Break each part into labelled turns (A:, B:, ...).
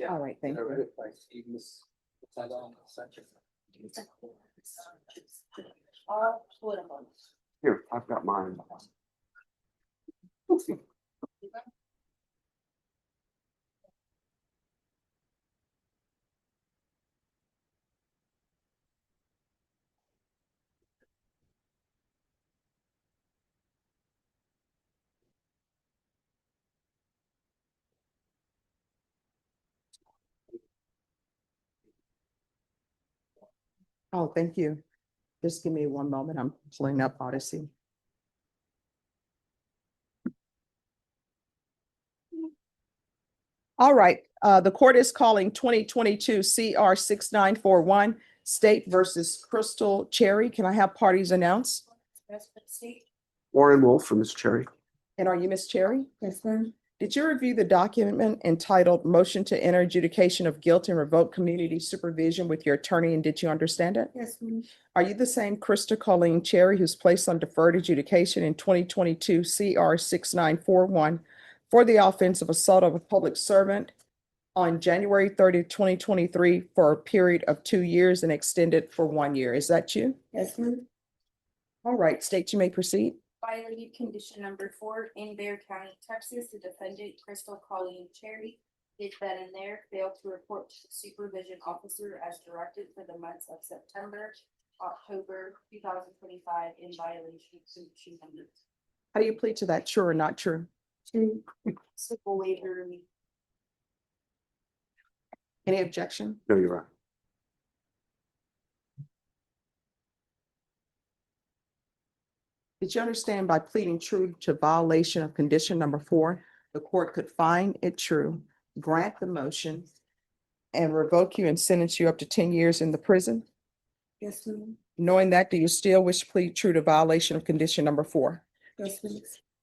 A: All right, thank you.
B: Here, I've got mine.
A: Oh, thank you. Just give me one moment. I'm pulling up Odyssey. All right, the court is calling 2022 CR 6941 State versus Crystal Cherry. Can I have parties announced?
B: Warren Wolf from Miss Cherry.
A: And are you Miss Cherry?
C: Yes, ma'am.
A: Did you review the document entitled Motion to Enter Adjudication of Guilt and Revoke Community Supervision with your attorney, and did you understand it?
C: Yes, ma'am.
A: Are you the same Krista Colleen Cherry who's placed on deferred adjudication in 2022 CR 6941 for the offense of assault of a public servant on January 30th, 2023 for a period of 2 years and extended for 1 year? Is that you?
C: Yes, ma'am.
A: All right, state, you may proceed.
D: Violated condition number 4 in Bexar County, Texas, the defendant Crystal Colleen Cherry did then and there failed to report to the supervision officer as directed for the months of September, October 2025 in violation of condition number
A: How do you plead to that? True or not true?
C: True.
D: civil waiver.
A: Any objection?
B: No, you're right.
A: Did you understand by pleading true to violation of condition number 4, the court could find it true, grant the motion, and revoke you and sentence you up to 10 years in the prison?
C: Yes, ma'am.
A: Knowing that, do you still wish to plead true to violation of condition number 4?
C: Yes, ma'am.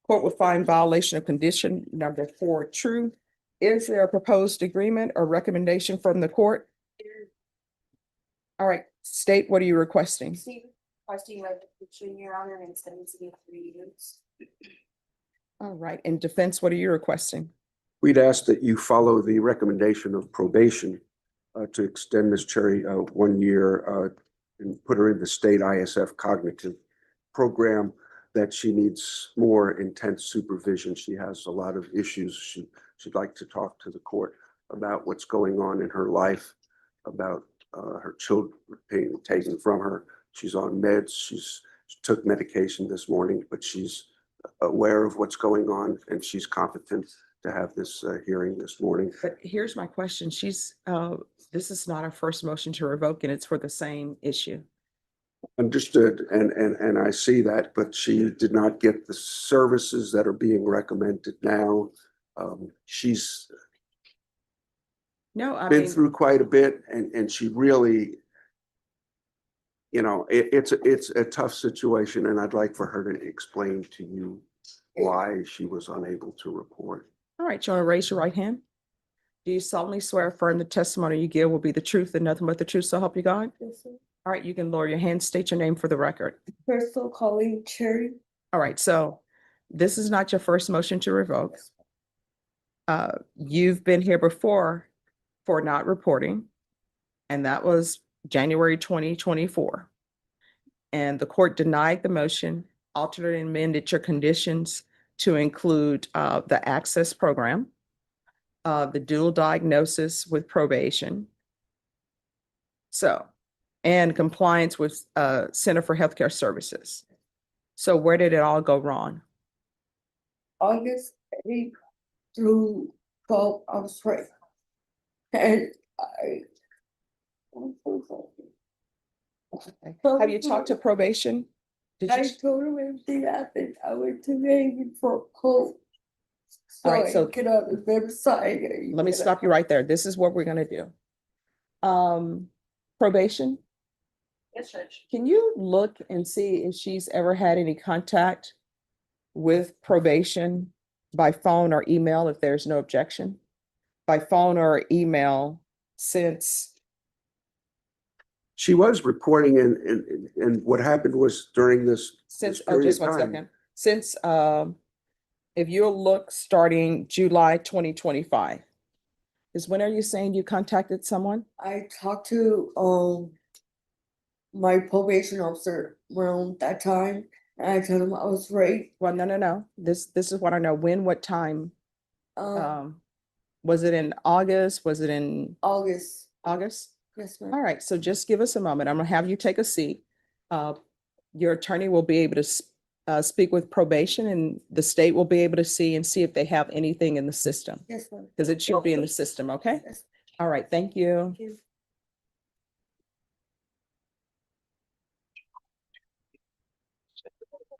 A: Court will find violation of condition number 4 true. Is there a proposed agreement or recommendation from the court? All right, state, what are you requesting?
D: Requesting revocation, Your Honor, and sentencing of 3 years.
A: All right, in defense, what are you requesting?
B: We'd ask that you follow the recommendation of probation to extend Miss Cherry 1 year and put her in the state ISF cognitive program, that she needs more intense supervision. She has a lot of issues. She'd like to talk to the court about what's going on in her life, about her children being taken from her. She's on meds. She took medication this morning, but she's aware of what's going on and she's competent to have this hearing this morning.
A: But here's my question. This is not a first motion to revoke, and it's for the same issue.
B: Understood, and I see that, but she did not get the services that are being recommended now. She's
A: No, I
B: been
A: mean,
B: through quite a bit, and she really, you know, it's a tough situation, and I'd like for her to explain to you why she was unable to report.
A: all right, you want to raise your right hand? Do you solemnly swear or affirm the testimony you give will be the truth and nothing but the truth, so help you God?
C: Yes, sir.
A: All right, you can lower your hand, state your name for the record.
C: Crystal Colleen Cherry.
A: All right, so this is not your first motion to revoke. You've been here before for not reporting, and that was January 2024. And the court denied the motion, altered and amended your conditions to include the access program, the dual diagnosis with probation. So, and compliance with Center for Healthcare Services. So where did it all go wrong?
C: August 8th through 12, I was right. And
A: Have you talked to probation? Did
C: I
A: you?
C: told him everything happened. I went to Navy for a coat. So
A: All right, so-
C: I get on the website.
A: Let me stop you right there. This is what we're gonna do. Probation,
D: Yes, Judge.
A: can you look and see if she's ever had any contact with probation by phone or email, if there's no objection? By phone or email since,
B: She was reporting, and what happened was during this
A: oh,
B: period
A: just
B: of
A: 1
B: time.
A: second. Since, if you'll look starting July 2025, Because when are you saying you contacted someone?
C: I talked to, my probation officer around that time, and I told him I was raped.
A: Well, no. This is what I know. When, what time? Was it in August? Was it in
C: August,
A: August?
C: yes,
A: All
C: ma'am.
A: right, so just give us a moment. I'm gonna have you take a seat. Your attorney will be able to speak with probation, and the state will be able to see if they have anything in the system,
C: Yes, ma'am.
A: because it should be in the system, okay?
C: Yes,
A: All right, thank you.
C: thank you.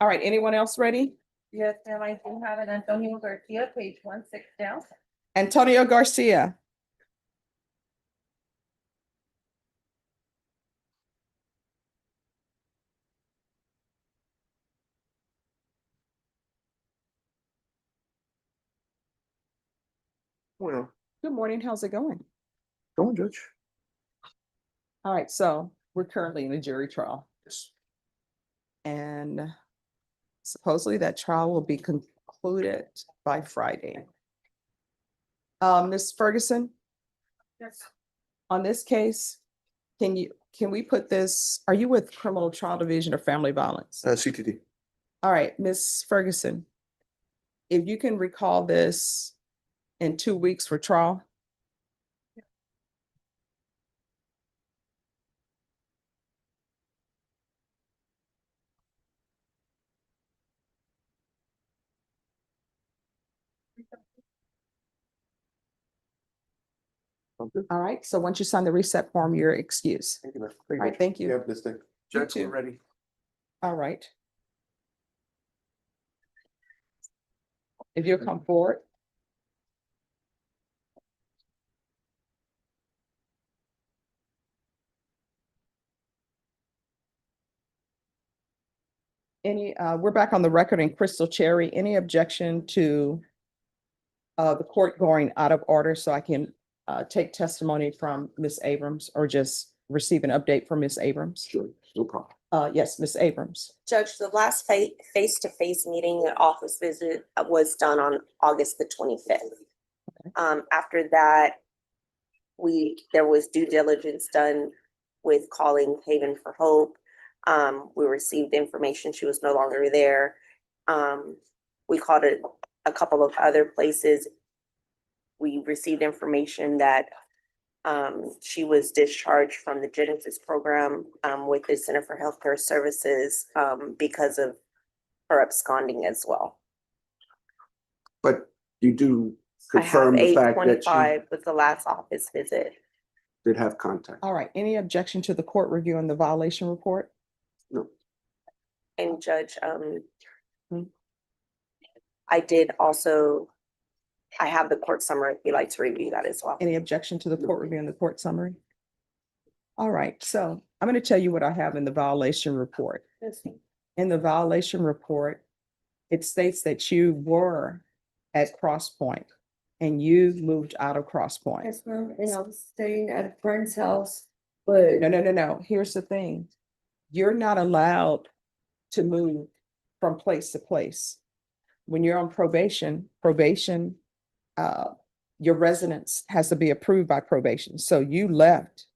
A: All right, anyone else ready?
E: Yes, ma'am, I do have an Antonio Garcia, page 16 down.
A: Antonio Garcia.
B: Well,
A: Good morning, how's it going?
B: go on, Judge.
A: All right, so we're currently in a jury trial,
B: Yes.
A: and supposedly that trial will be concluded by Friday. Ms. Ferguson,
E: Yes.
A: on this case, can we put this, are you with Criminal Trial Division or Family Violence?
B: CTD.
A: All right, Ms. Ferguson, if you can recall this in 2 weeks for trial.
B: Okay.
A: All right, so once you sign the reset form, you're excused.
B: Thank you, ma'am.
A: All right, thank you.
B: have this thing. Judge,
A: too.
B: we're ready.
A: All right. If you'll come forward. We're back on the record in Crystal Cherry. Any objection to the court going out of order so I can take testimony from Ms. Abrams, or just receive an update from Ms. Abrams?
B: Sure, no problem.
A: Yes, Ms. Abrams.
F: Judge, the last face-to-face meeting, an office visit was done on August the 25th. After that, there was due diligence done with calling Haven for Hope. We received information she was no longer there. We called it a couple of other places. We received information that she was discharged from the Genesis program with the Center for Healthcare Services because of her absconding as well.
B: But you do
F: I have
B: confirm the fact that
F: 825 was the last office visit.
B: she did have contact?
A: All right, any objection to the court reviewing the violation report?
B: No.
F: And Judge, I did also, I have the court summary if you'd like to review that as well.
A: Any objection to the court reviewing the court summary? All right, so I'm going to tell you what I have in the violation report. In the violation report, it states that you were at Cross Point and you moved out of Cross Point.
C: Yes, ma'am, and I was staying at a friend's house, but
A: No. Here's the thing. You're not allowed to move from place to place. When you're on probation, your residence has to be approved by probation. So you left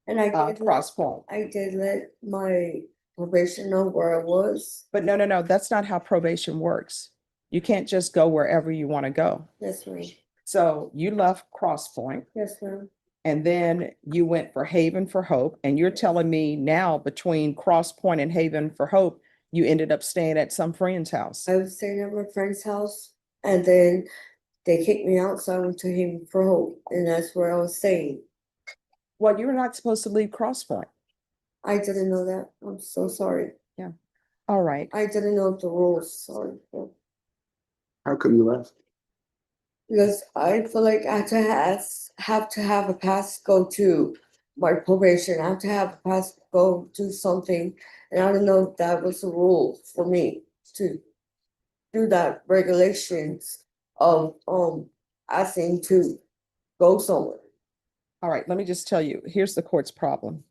C: and I
A: Cross Point.
C: did let my probation know where I was.
A: But no, that's not how probation works. You can't just go wherever you want to go.
C: Yes, ma'am.
A: So you left Cross Point,
C: Yes, ma'am.
A: and then you went for Haven for Hope. And you're telling me now between Cross Point and Haven for Hope, you ended up staying at some friend's house.
C: I was staying at my friend's house, and then they kicked me out, so I went to him for Hope, and that's where I was staying.
A: Well, you were not supposed to leave Cross Point.
C: I didn't know that. I'm so sorry.
A: All right.
C: I didn't know the rules, sorry.
B: How come you left?
C: Because I feel like I have to have a pass to go to my probation. I have to have a pass to go do something. And I don't know if that was a rule for me to do that regulations of asking to go somewhere.
A: All right, let me just tell you, here's the court's problem.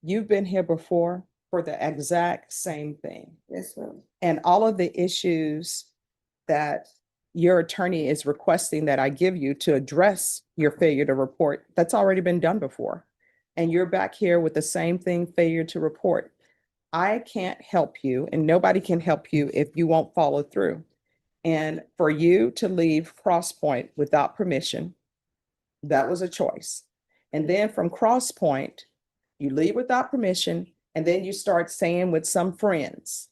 A: You've been here before for the exact same thing.
C: Yes, ma'am.
A: And all of the issues that your attorney is requesting that I give you to address your failure to report, that's already been done before. And you're back here with the same thing, failure to report. I can't help you and nobody can help you if you won't follow through. And for you to leave Cross Point without permission, that was a choice. And then from Cross Point, you leave without permission, and then you start staying with some friends.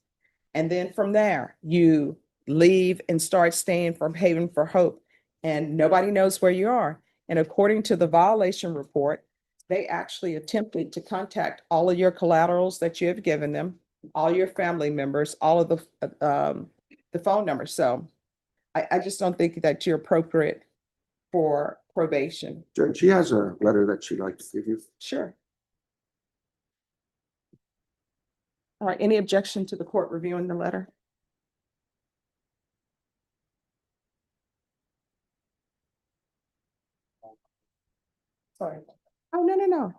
A: And then from there, you leave and start staying from Haven for Hope, and nobody knows where you are. And according to the violation report, they actually attempted to contact all of your collaterals that you have given them, all your family members, all of the phone numbers. So I just don't think that you're appropriate for probation.
B: Judge, she has a letter that she'd like to give you.
A: Sure. All right, any objection to the court reviewing the letter? Sorry. Oh, no, no, no.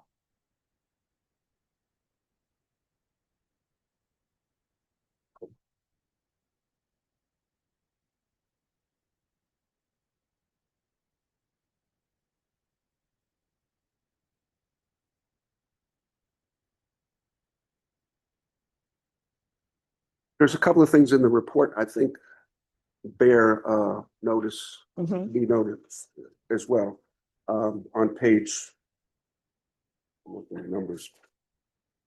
B: There's a couple of things in the report I think bear notice,
A: Mhm.
B: be noted as well. On page, what are the numbers? I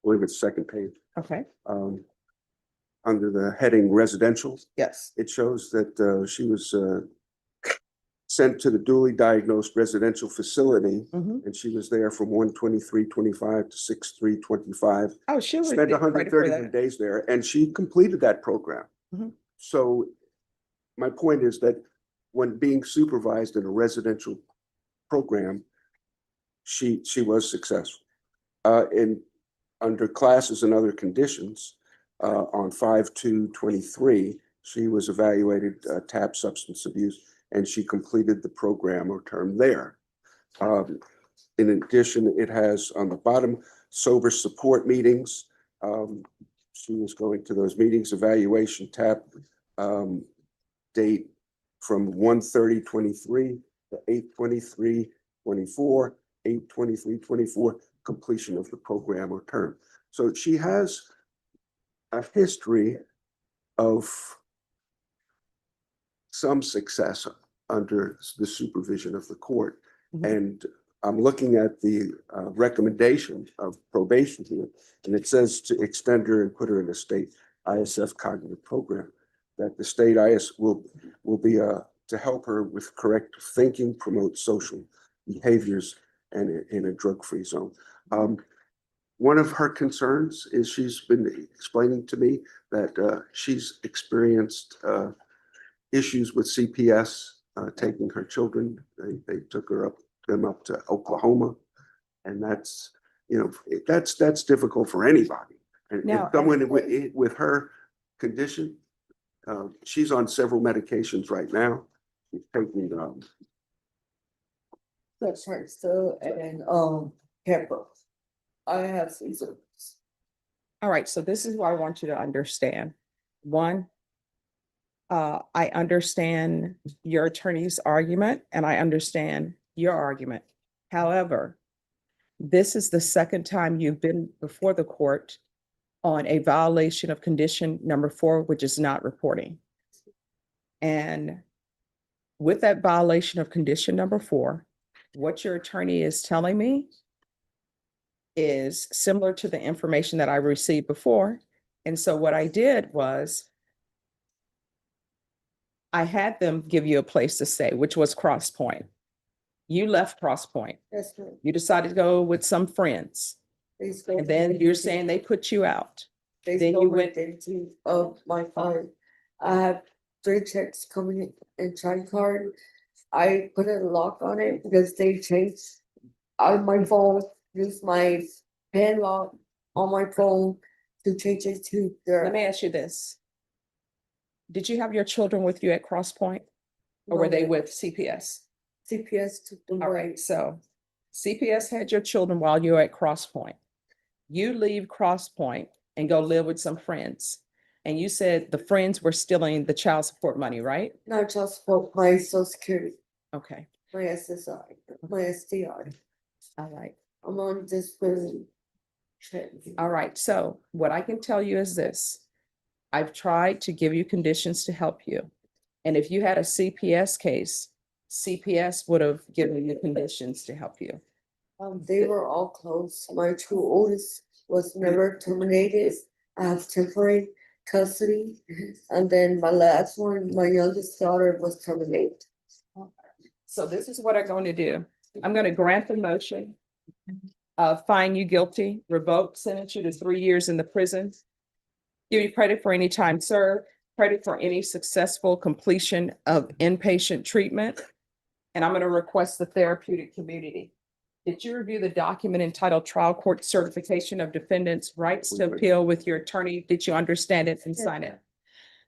B: believe it's second page.
A: Okay,
B: Under the heading residential,
A: yes.
B: it shows that she was sent to the duly diagnosed residential facility,
A: Mhm.
B: and she was there from 1/23/25 to 6/3/25.
A: Oh, she would
B: Spent
A: get credit for
B: 133
A: that.
B: days there, and she completed that program.
A: Mhm.
B: So my point is that when being supervised in a residential program, she was successful. In under classes and other conditions, on 5/2/23, she was evaluated TAP substance abuse, and she completed the program or term there. In addition, it has on the bottom sober support meetings. She was going to those meetings, evaluation TAP date from 1/30/23 to 8/23/24, 8/23/24, completion of the program or term. So she has a history of some success under the supervision of the court.
A: Mhm.
B: And I'm looking at the recommendation of probation here, and it says to extend her and put her in a state ISF cognitive program, that the state IS will be to help her with corrective thinking, promote social behaviors, and in a drug-free zone. One of her concerns is she's been explaining to me that she's experienced issues with CPS taking her children. They took them up to Oklahoma, and that's that's difficult for anybody. And
A: Now,
B: someone with her condition, she's on several medications right now. She's taking
C: That's right, so, and, pepper. I have seasons.
A: all right, so this is what I want you to understand. One, I understand your attorney's argument and I understand your argument. However, this is the second time you've been before the court on a violation of condition number 4, which is not reporting. And with that violation of condition number 4, what your attorney is telling me is similar to the information that I received before. And so what I did was I had them give you a place to stay, which was Cross Point. You left Cross Point.
C: That's right.
A: You decided to go with some friends.
C: They stole
A: And then
C: my
A: you're
C: identity.
A: saying they put you out.
C: They
A: then
C: stole
A: you
C: my
A: went-
C: identity of my phone. I have 3 checks coming in time card. I put a lock on it because they changed on my phone, use my pen lock on my phone to change it to
A: Let me
C: their.
A: ask you this. Did you have your children with you at Cross Point, or were they with CPS?
C: CPS took them
A: All
C: away.
A: right, so CPS had your children while you were at Cross Point. You leave Cross Point and go live with some friends. And you said the friends were stealing the child support money, right?
C: Not just for my social security,
A: Okay,
C: my SSI, my SDI.
A: all right.
C: I'm on this prison. trip.
A: All right, so what I can tell you is this. I've tried to give you conditions to help you. And if you had a CPS case, CPS would have given you conditions to help you.
C: They were all close. My two oldest was never terminated. I have temporary custody. And then my last one, my youngest daughter was terminated.
A: So this is what I'm going to do. I'm going to grant the motion. Find you guilty, revoke, sentence you to 3 years in the prison. Give you credit for any time served, credit for any successful completion of inpatient treatment. And I'm going to request the therapeutic community. Did you review the document entitled Trial Court Certification of Defendant's Rights to Appeal with your attorney? Did you understand it and sign it?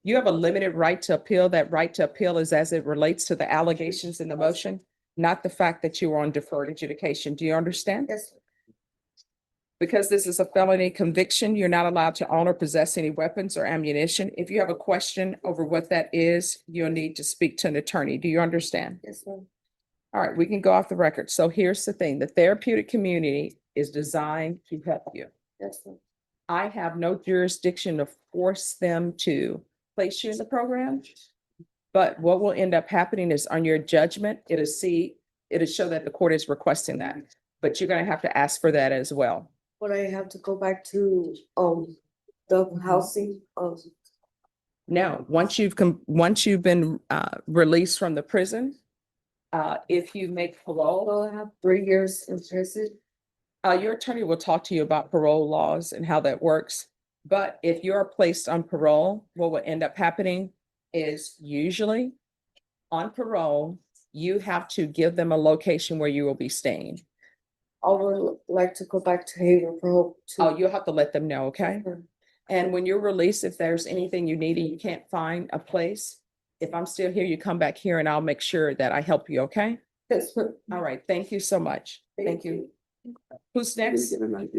A: You have a limited right to appeal. That right to appeal is as it relates to the allegations in the motion, not the fact that you were on deferred adjudication. Do you understand?
C: Yes,
A: Because this is a felony conviction, you're not allowed to own or possess any weapons or ammunition. If you have a question over what that is, you'll need to speak to an attorney. Do you understand?
C: yes, ma'am.
A: All right, we can go off the record. So here's the thing, the therapeutic community is designed to help you.
C: Yes, ma'am.
A: I have no jurisdiction to force them to place you in the program. But what will end up happening is on your judgment, it'll show that the court is requesting that. But you're gonna have to ask for that as well.
C: But I have to go back to, the housing,
A: No, once you've been released from the prison, if you make parole,
C: well, I have 3 years in prison.
A: your attorney will talk to you about parole laws and how that works. But if you're placed on parole, what will end up happening is usually on parole, you have to give them a location where you will be staying.
C: I would like to go back to Haven for Hope too.
A: Oh, you'll have to let them know, okay?
C: Yes,
A: And when you're released, if there's anything you need and you can't find a place, if I'm still here, you come back here and I'll make sure that I help you, okay?
C: ma'am.
A: All right, thank you so much. Thank you. Who's
B: Let me
A: next?
B: get an idea.